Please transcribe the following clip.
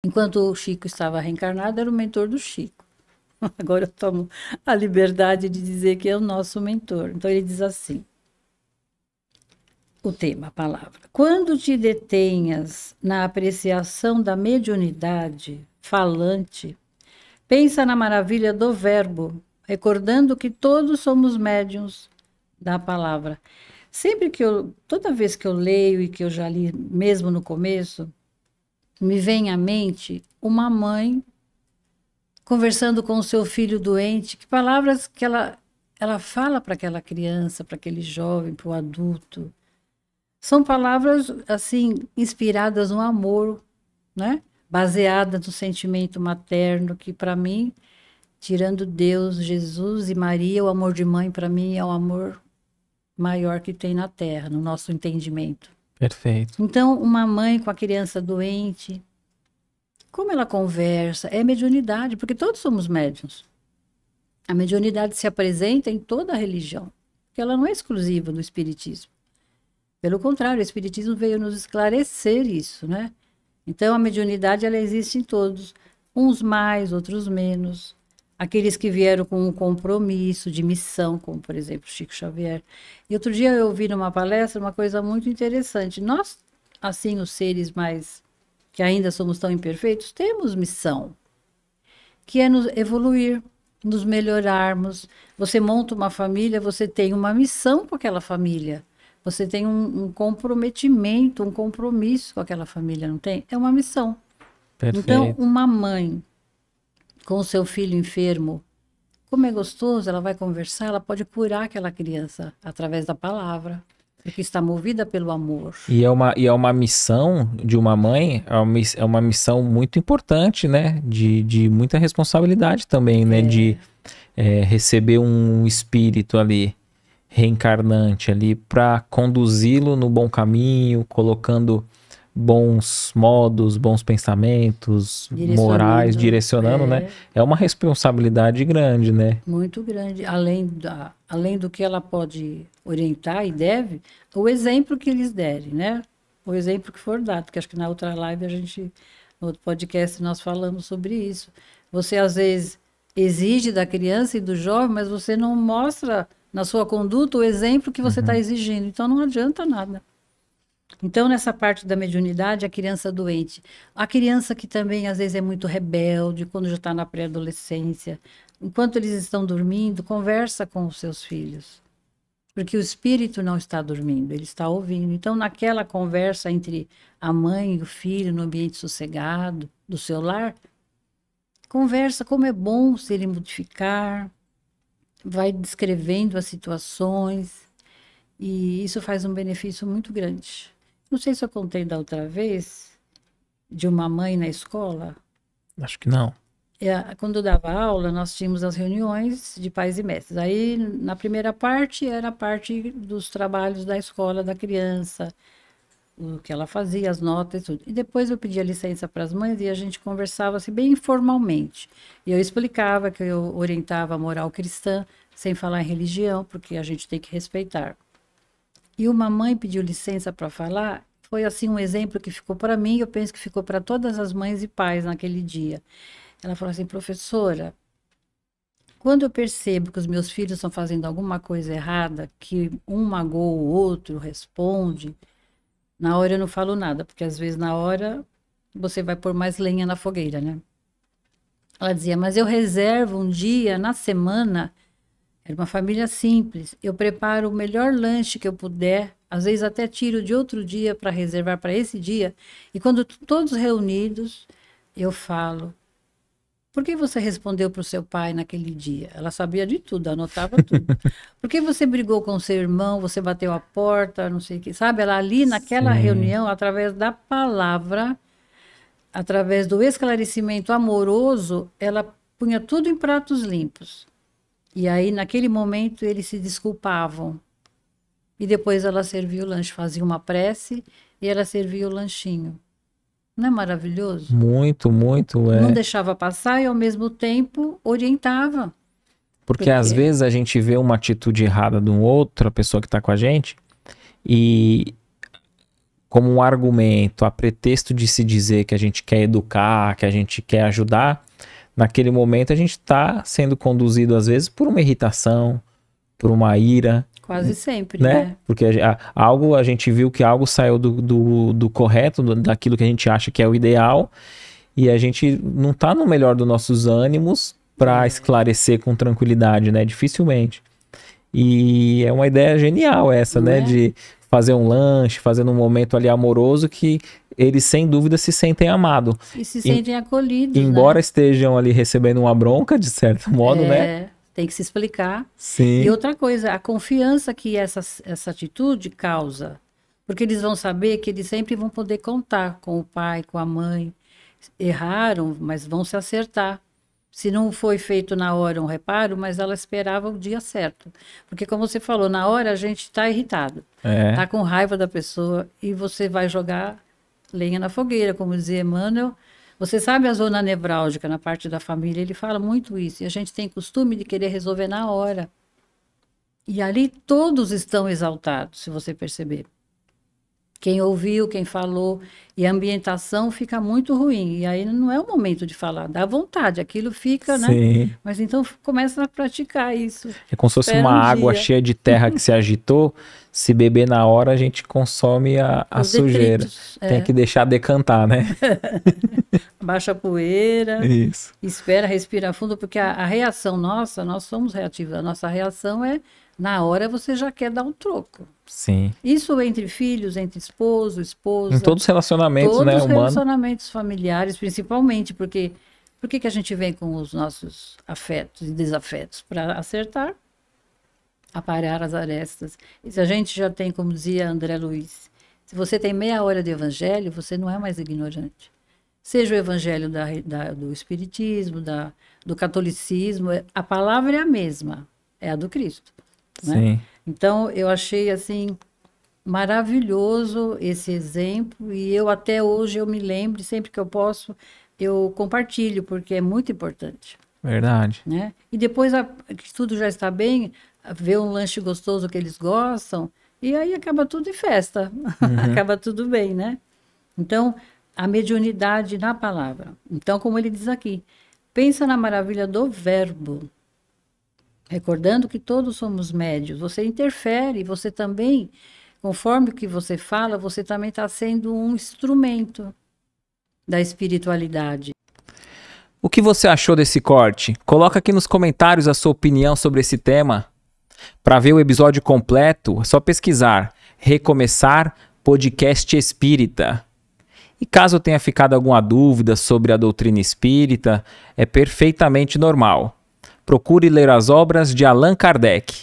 Enquanto o Chico estava reencarnado, era o mentor do Chico. Agora eu tomo a liberdade de dizer que é o nosso mentor. Então ele diz assim: o tema, a palavra. Quando te detenhas na apreciação da mediunidade falante, pensa na maravilha do verbo, recordando que todos somos médiuns da palavra. Toda vez que eu leio e que eu já li, mesmo no começo, me vem à mente uma mãe conversando com o seu filho doente, que palavras que ela fala para aquela criança, para aquele jovem, para o adulto. São palavras, assim, inspiradas no amor, né? Baseadas no sentimento materno, que para mim, tirando Deus, Jesus e Maria, o amor de mãe para mim é o amor maior que tem na Terra, no nosso entendimento. Perfeito. Então, uma mãe com a criança doente, como ela conversa, é mediunidade, porque todos somos médiuns. A mediunidade se apresenta em toda a religião, porque ela não é exclusiva do espiritismo. Pelo contrário, o espiritismo veio nos esclarecer isso, né? Então, a mediunidade, ela existe em todos, uns mais, outros menos. Aqueles que vieram com um compromisso de missão, como, por exemplo, Chico Xavier. E outro dia eu ouvi numa palestra uma coisa muito interessante. Nós, assim, os seres mais que ainda somos tão imperfeitos, temos missão, que é nos evoluir, nos melhorarmos. Você monta uma família, você tem uma missão com aquela família. Você tem um comprometimento, um compromisso com aquela família, não tem? É uma missão. Então, Perfeito. uma mãe com o seu filho enfermo, como é gostoso, ela vai conversar, ela pode curar aquela criança através da palavra, porque está movida pelo amor. E é uma missão de uma mãe, é uma missão muito importante, né? De muita responsabilidade também, né? De receber um espírito ali, reencarnante ali, para conduzi-lo no bom caminho, colocando bons modos, bons pensamentos, morais, direcionando, né? É uma responsabilidade grande, né? Muito grande. Além do que ela pode orientar e deve, o exemplo que eles derem, né? O exemplo que for dado, porque acho que na outra live no outro podcast nós falamos sobre isso. Você às vezes exige da criança e do jovem, mas você não mostra na sua conduta o exemplo que você está exigindo. Então não adianta nada. Então, nessa parte da mediunidade, a criança doente. A criança que também, às vezes, é muito rebelde, quando já está na pré-adolescência. Enquanto eles estão dormindo, conversa com os seus filhos. Porque o espírito não está dormindo, ele está ouvindo. Então, naquela conversa entre a mãe e o filho, no ambiente sossegado do seu lar, conversa como é bom se ele modificar, vai descrevendo as situações, e isso faz um benefício muito grande. Não sei se eu contei da outra vez, de uma mãe na escola. Acho que não. Quando eu dava aula, nós tínhamos as reuniões de pais e mestres. Aí, na primeira parte, era a parte dos trabalhos da escola da criança, o que ela fazia, as notas e tudo. E depois eu pedia licença para as mães e a gente conversava assim, bem informalmente. E eu explicava que eu orientava a moral cristã, sem falar em religião, porque a gente tem que respeitar. E uma mãe pediu licença para falar, foi assim um exemplo que ficou para mim, eu penso que ficou para todas as mães e pais naquele dia. Ela falou assim: professora, quando eu percebo que os meus filhos estão fazendo alguma coisa errada, que um magoa o outro, responde, na hora eu não falo nada, porque às vezes na hora você vai pôr mais lenha na fogueira, né? Ela dizia: mas eu reservo um dia na semana. Era uma família simples. Eu preparo o melhor lanche que eu puder, às vezes até tiro de outro dia para reservar para esse dia. E quando todos reunidos, eu falo: por que você respondeu para o seu pai naquele dia? Ela sabia de tudo, anotava tudo. Por que você brigou com seu irmão, você bateu a porta, não sei o que. Sabe, ela ali naquela reunião, através da palavra, através do esclarecimento amoroso, ela punha tudo em pratos limpos. E aí, naquele momento, eles se desculpavam. E depois ela servia o lanche, fazia uma prece e ela servia o lanchinho. Não é maravilhoso? Muito, muito. Não deixava passar e, ao mesmo tempo, orientava. Porque às vezes a gente vê uma atitude errada de um outro, a pessoa que está com a gente, e como um argumento, a pretexto de se dizer que a gente quer educar, que a gente quer ajudar, naquele momento a gente está sendo conduzido, às vezes, por uma irritação, por uma ira. Quase sempre, Né? né? Porque a gente viu que algo saiu do correto, daquilo que a gente acha que é o ideal, e a gente não está no melhor dos nossos ânimos para esclarecer com tranquilidade, né? Dificilmente. E é uma ideia genial essa, né? De fazer um lanche, fazer num momento ali amoroso que eles, sem dúvida, se sentem amados. E se sentem acolhidos, embora estejam ali recebendo uma bronca, de certo modo, né? Tem que se explicar. Sim. E outra coisa, a confiança que essa atitude causa. Porque eles vão saber que eles sempre vão poder contar com o pai, com a mãe. Erraram, mas vão se acertar. Se não foi feito na hora um reparo, mas ela esperava o dia certo. Porque, como você falou, na hora a gente está irritado. Está com raiva da pessoa e você vai jogar lenha na fogueira, como dizia Emmanuel. Você sabe a zona nevrálgica na parte da família, ele fala muito isso. E a gente tem costume de querer resolver na hora. E ali todos estão exaltados, se você perceber. Quem ouviu, quem falou, e a ambientação fica muito ruim. E aí não é o momento de falar, dá vontade, aquilo fica, Sim. né? Mas então começa a praticar isso. É como se fosse uma água cheia de terra que se agitou. Se beber na hora, a gente consome a sujeira. Detritos, Tem que deixar decantar, né? Baixa a poeira. Isso. Espera, respira fundo, porque a reação nossa, nós somos reativos. A nossa reação é, na hora você já quer dar um troco. Sim. Isso entre filhos, entre esposo, esposa. Em todos os relacionamentos, todos né, os humanos. Relacionamentos familiares, principalmente, porque por que a gente vem com os nossos afetos e desafetos? Para acertar, aparar as arestas. E se a gente já tem, como dizia André Luiz, se você tem meia hora de evangelho, você não é mais ignorante. Seja o evangelho do espiritismo, do catolicismo, a palavra é a mesma, é a do Cristo. Né? Sim. Então, eu achei, assim, maravilhoso esse exemplo, e eu até hoje eu me lembro, sempre que eu posso, eu compartilho, porque é muito importante. Verdade. Né? E depois que tudo já está bem, ver um lanche gostoso que eles gostam, e aí acaba tudo em festa, acaba tudo bem, né? Então, a mediunidade na palavra. Então, como ele diz aqui, pensa na maravilha do verbo. Recordando que todos somos médios, você interfere, você também, conforme o que você fala, você também está sendo um instrumento da espiritualidade. O que você achou desse corte? Coloca aqui nos comentários a sua opinião sobre esse tema. Para ver o episódio completo, é só pesquisar Recomeçar Podcast Espírita. E caso tenha ficado alguma dúvida sobre a doutrina espírita, é perfeitamente normal. Procure ler as obras de Allan Kardec.